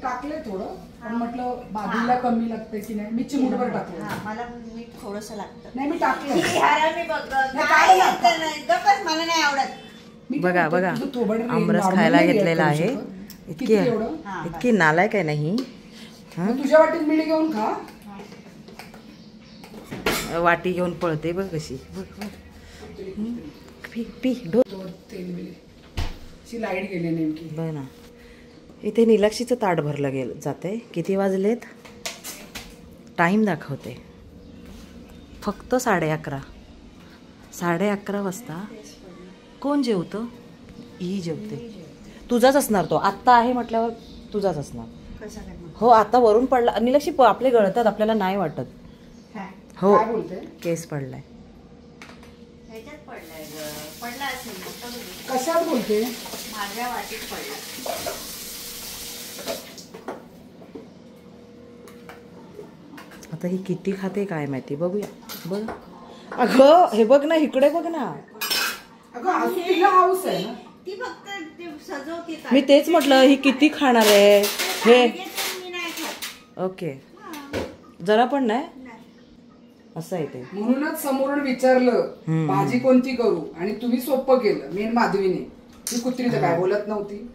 टाकले थोडं, पण म्हटलं बाजूला कमी लागते की नाही, मी चिमूटभर टाकलं. मला मीठ थोडंसं लागतं. नाही मी टाकलं. मला नाही आवडत. बघा बघा आमरस खायला घेतलेला आहे. इतकी नालायक आहे नाही. तुझ्या वाटीत मीठ घेऊन खा. वाटी घेऊन पळते बघ कशी. लाईट गेली नेमकी बघ ना. इथे निलाक्षीचं ताट भरलं गेलं जाते. किती वाजलेत टाइम दाखवते फक्त 11:30. 11:30 वाजता कोण जेवतं? ही जेवते. तुझाच असणार तो. आत्ता आहे म्हटल्यावर तुझाच असणार. हो आता वरून पडला. निलाक्षी आपले गळतात आपल्याला नाही वाटत. हो केस पडलाय. कशात बोलते? माझ्या वाटीत पडला. आता ही किती खाते काय माहिती. बघूया. बघ अगं हे बघ ना इकडे बघ ना. ती फक्त सजवते. मी तेच म्हटलं ही किती खाणार आहे हे. ओके जरा पण नाही असं आहे ते. म्हणूनच समोरून विचारलं भाजी कोणती करू आणि तुम्ही सोपं केलं. मेन माधवीने. ती कुत्री तर काय बोलत नव्हती.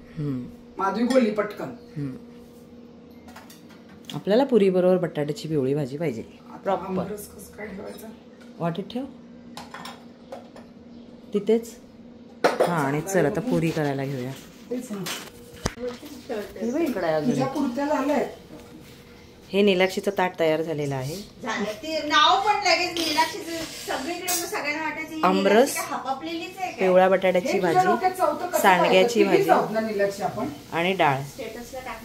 माधवी बोलली पटकन. आपल्याला पुरी बरोबर बटाट्याची पिवळी भाजी पाहिजे. प्रॉपर वाटीत ठेव तिथेच. हा आणि चल आता पुरी करायला घेऊया. हे निलाक्षीचं ताट तयार झालेलं आहे. आमरस, पिवळ्या बटाट्याची भाजी, सांडग्याची भाजी आणि डाळ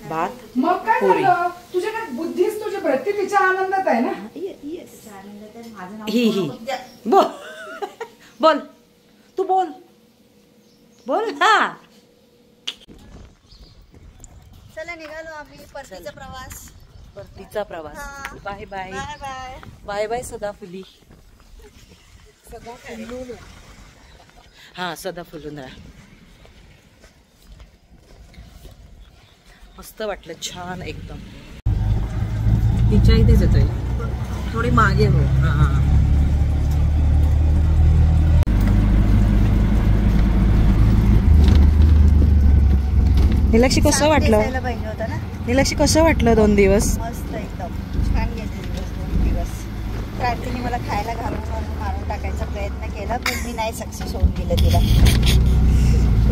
भात पुरी. तुझ्याकडे बुद्धीच तुझ्या प्रत्येकीच्या आनंदात आहे ना. ही बोल बोल तू बोल बोल. हा चला निघालो आम्ही परतीचा प्रवास. परतीचा प्रवास. Bye bye bye bye bye bye सदाफुली. हा सदाफुलून राहा. मस्त वाटलं छान एकदम. तिच्या इथेच येतोय थोडी मागे हो. हा निलाक्षी कसं वाटलं? निलाक्षी कसं वाटलं 2 दिवस? मस्त एकदम छान गेले दिवस. 2 दिवस क्रांतीने मला खायला घालून मारून टाकायचा प्रयत्न केला पण मी नाही सक्सेस होऊन गेलं तिला.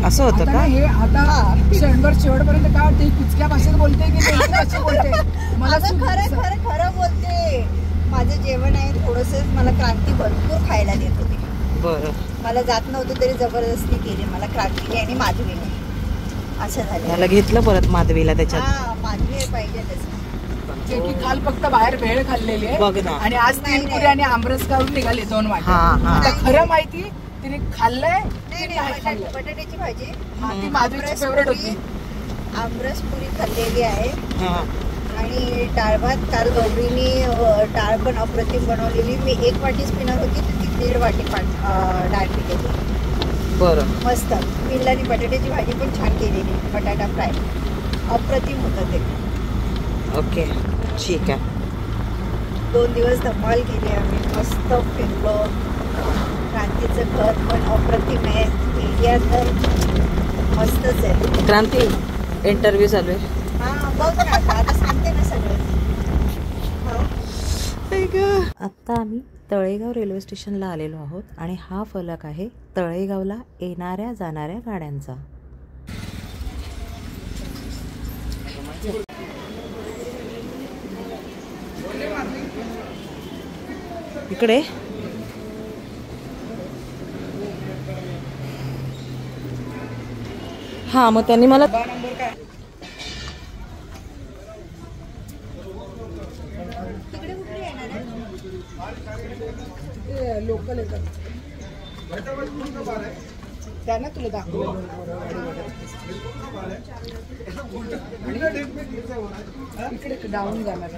असं होतं का? हे आता क्षणभर शेवटपर्यंत काय वाटते कुचक्या भाषेत बोलते की भाषेत बोलते? मला खरं खरं खरं बोलते. माझं जेवण आहे थोडंसं मला क्रांती भरपूर खायला देत होती. बरं मला जात नव्हतं तरी जबरदस्ती केली मला क्रांतीने आणि माधवीने. असं झालं. त्याला घेतलं परत माधवीला त्याच्यात. हा माधवी पाहिजे तसं. की काल फक्त बाहेर भेळ खाल्लेली आहे आणि आज 3 पुरी आणि आमरस काढून निघाले 2 वाटी. खरं माहिती तिने खाल्लंय. बटाट्याची भाजी ती माधवीची फेवरेट होती. आमरस पुरी खाल्लेली आहे आणि डाळ भात काल गौरीनी डाळ पण अप्रतिम बनवलेली. मी 1 वाटीच पिणार होती तर ती 1.5 वाटी डाळ पिलेली. बरं मस्त. पिल्लानी बटाट्याची भाजी पण छान केलेली. बटाटा फ्राय अप्रतिम होतं ते. ओके ठीक आहे. 2 दिवस धमाल केली आम्ही. मस्त फिरलो. क्रांतीचं घर पण अप्रतिम आहे. एरिया तर मस्तच आहे. क्रांती इंटरव्ह्यू चालू आहे. हा बघ ना आता सांगते ना सगळं. आत्ता आम्ही तळेगाव रेल्वे स्टेशनला आलेलो आहोत आणि हा फलक आहे तळेगावला येणाऱ्या जाणाऱ्या गाड्यांचा. इकडे हा मग त्यांनी मला लोकल येतात त्यांना तुला दाखवलं. इकडे डाऊन जाणार.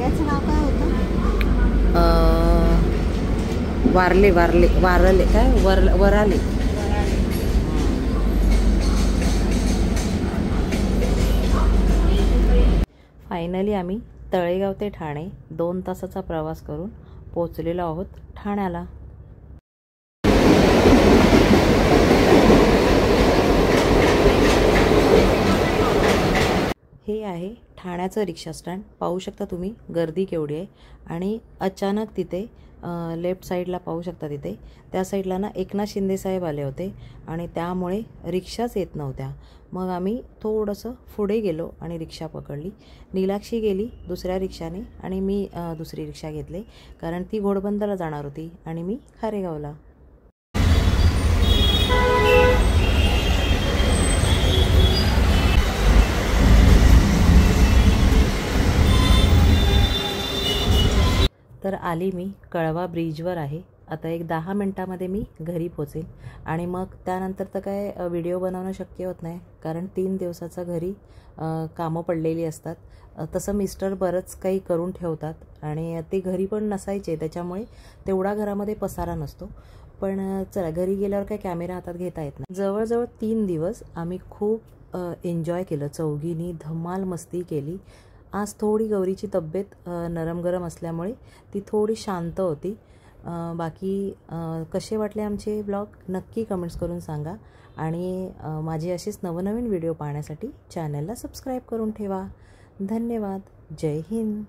एरियाचं नाव काय होतं? वारले काय वराले. फायनली आम्ही तळेगाव ते ठाणे 2 तासाचा प्रवास करून पोचलेलो आहोत ठाण्याला. हे आहे ठाण्याचं रिक्षा स्टँड. पाहू शकता तुम्ही गर्दी केवढी आहे. आणि अचानक तिथे लेफ्ट साईडला पाहू शकता, तिथे त्या साईडला ना एकनाथ शिंदे साहेब आले होते आणि त्यामुळे रिक्षाच येत नव्हत्या. मग आम्ही थोडंसं पुढे गेलो आणि रिक्षा पकडली. नीलाक्षी गेली दुसऱ्या रिक्षाने आणि मी दुसरी रिक्षा घेतली, कारण ती घोडबंदरला जाणार होती आणि मी खारेगावला. तर आली मी कळवा ब्रिजवर आहे. आता एक 10 मिनटामध्ये मी घरी पोचेल आणि मग त्यानंतर तर काय व्हिडिओ बनवणं शक्य होत नाही, कारण 3 दिवसाचा घरी कामं पडलेली असतात. तसं मिस्टर बरंच काही करून ठेवतात आणि ते घरी पण नसायचे, त्याच्यामुळे तेवढा घरामध्ये पसारा नसतो. पण चला, घरी गेल्यावर काही कॅमेरा हातात घेता येत नाही. जवळजवळ 3 दिवस आम्ही खूप एन्जॉय केलं. चौघींनी धमाल मस्ती केली. आज थोडी गौरीची तब्येत नरम गरम असल्यामुळे ती थोडी शांत होती. बाकी कसे वाटले आमचे ब्लॉग नक्की कमेंट्स करून सांगा. आणि माझे असेच नवनवीन व्हिडिओ पाहण्यासाठी चॅनलला सबस्क्राईब करून ठेवा. धन्यवाद. जय हिंद.